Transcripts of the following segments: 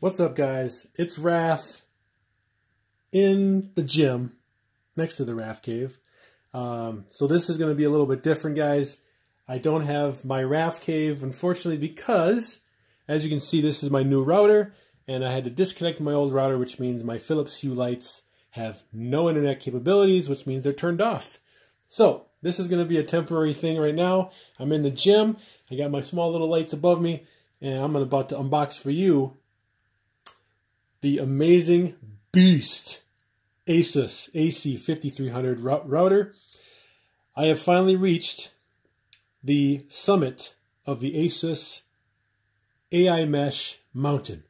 What's up, guys? It's Raf in the gym next to the Rafcave. So this is going to be a little bit different, guys. I don't have my Rafcave, unfortunately, because, as you can see, this is my new router, and I had to disconnect my old router, which means my Philips Hue lights have no internet capabilities, which means they're turned off. So this is going to be a temporary thing right now. I'm in the gym. I got my small little lights above me, and I'm about to unbox for you the amazing beast Asus AC-5300 router. I have finally reached the summit of the Asus AiMesh mountain.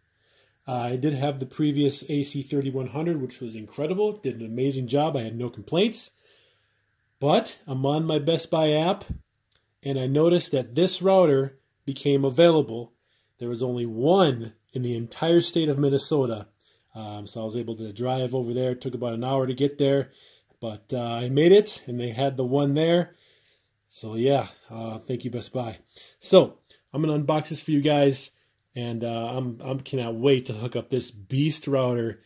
I did have the previous AC-3100, which was incredible. Did an amazing job. I had no complaints. But I'm on my Best Buy app, and I noticed that this router became available. There was only one in the entire state of Minnesota. So I was able to drive over there. It took about an hour to get there, but I made it, and they had the one there. So yeah, thank you, Best Buy. So I'm gonna unbox this for you guys, and I cannot wait to hook up this beast router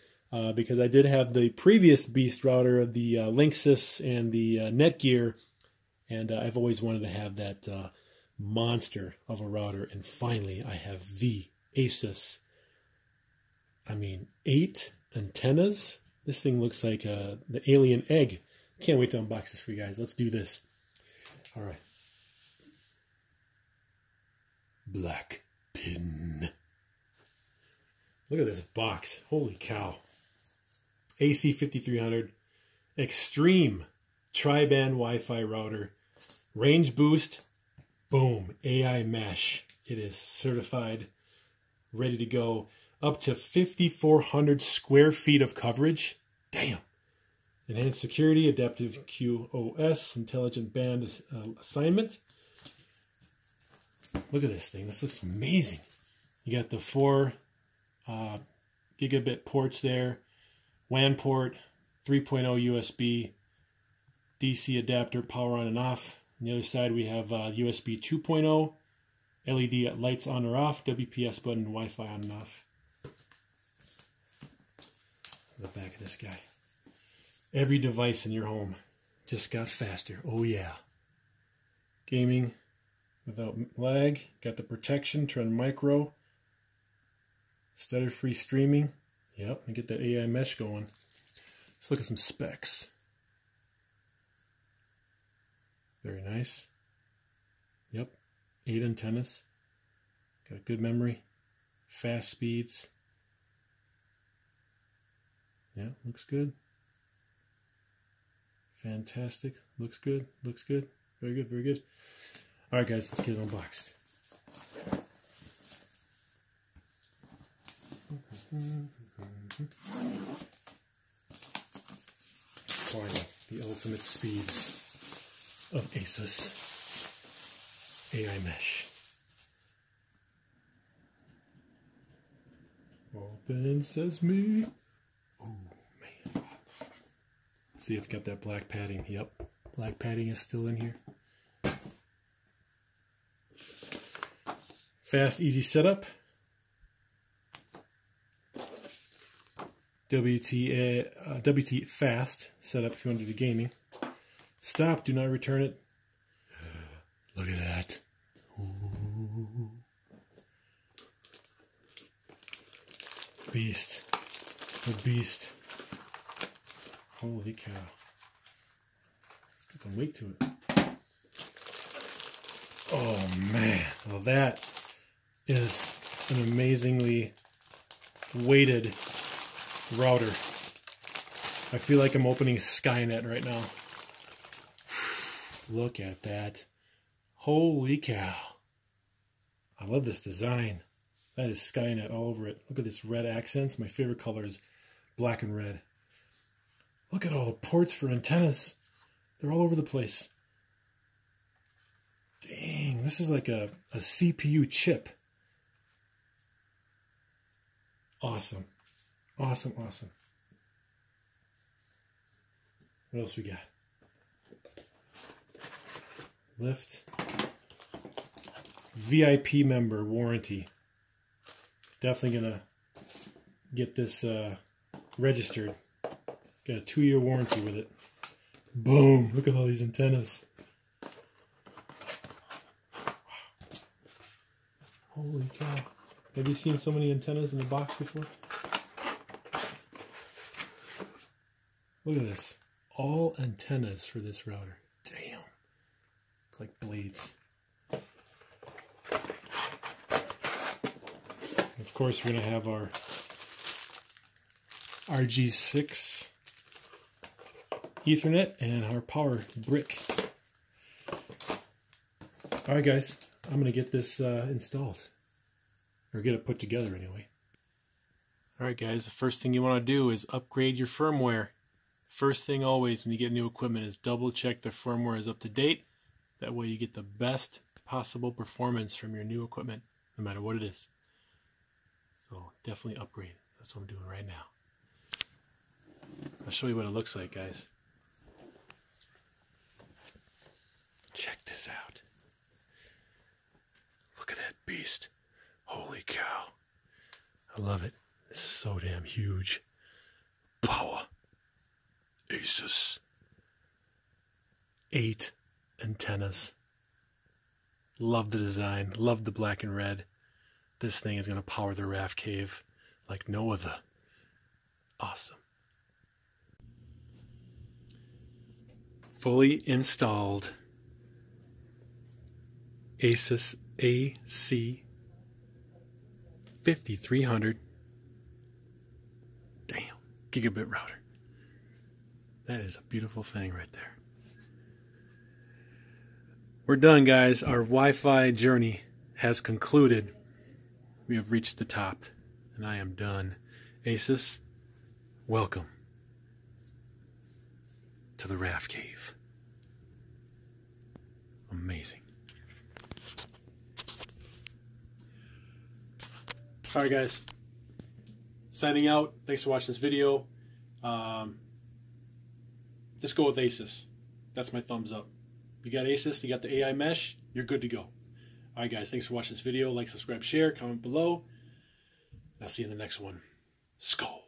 because I did have the previous beast router, the Linksys and the Netgear, and I've always wanted to have that monster of a router, and finally I have the Asus. 8 antennas. This thing looks like the alien egg. Can't wait to unbox this for you guys. Let's do this. All right. Black pin. Look at this box. Holy cow. AC-5300 Extreme Tri-Band Wi-Fi router. Range boost. Boom. AiMesh. It is certified. Ready to go. Up to 5,400 square feet of coverage. Damn. Enhanced security, adaptive QoS, intelligent band assignment. Look at this thing. This looks amazing. You got the 4 gigabit ports there. WAN port, 3.0 USB, DC adapter, power on and off. On the other side we have USB 2.0, LED lights on or off, WPS button, Wi-Fi on and off. The back of this guy. Every device in your home just got faster. Oh yeah. Gaming without lag. Got the protection, Trend Micro. Stutter-free streaming. Yep, and get that AiMesh going. Let's look at some specs. Very nice. Yep, 8 antennas. Got good memory. Fast speeds. Yeah, looks good. Fantastic. Looks good. Looks good. Very good. Very good. All right, guys, let's get it unboxed. Finally, the ultimate speeds of Asus AiMesh. Open sesame. Oh, man. See if it's got that black padding. Yep, black padding is still in here. Fast, easy setup. WT fast setup if you want to do the gaming. Stop, do not return it. Look at that. Ooh. Beast. The beast. Holy cow. Let's get some weight to it. Oh man. Well, that is an amazingly weighted router. I feel like I'm opening Skynet right now. Look at that. Holy cow. I love this design. That is Skynet all over it. Look at this red accents. My favorite color is black and red. Look at all the ports for antennas. They're all over the place. Dang, this is like a CPU chip. Awesome. Awesome, awesome. What else we got? Lift. VIP member warranty. Definitely gonna get this registered. Got a 2-year warranty with it. Boom! Look at all these antennas. Holy cow. Have you seen so many antennas in the box before? Look at this. All antennas for this router. Damn. Look like blades. Of course, we're going to have our RG6 Ethernet and our power brick. Alright guys, I'm going to get this installed. Or get it put together anyway. Alright guys, the first thing you want to do is upgrade your firmware. First thing always when you get new equipment is double check the firmware is up to date. That way you get the best possible performance from your new equipment, no matter what it is. So definitely upgrade. That's what I'm doing right now. I'll show you what it looks like, guys. Check this out. Look at that beast. Holy cow. I love it. It's so damn huge. Power. Asus. 8 antennas. Love the design. Love the black and red. This thing is going to power the Rafcave like no other. Awesome. Fully installed Asus AC-5300 gigabit router. That is a beautiful thing right there. We're done, guys. Our Wi-Fi journey has concluded. We have reached the top, and I am done. Asus, welcome to the Rafcave. Amazing. Alright guys, signing out. Thanks for watching this video. Just go with Asus. That's my thumbs up. You got Asus, you got the AiMesh, you're good to go. Alright guys, thanks for watching this video. Like, subscribe, share, comment below. I'll see you in the next one. Skull.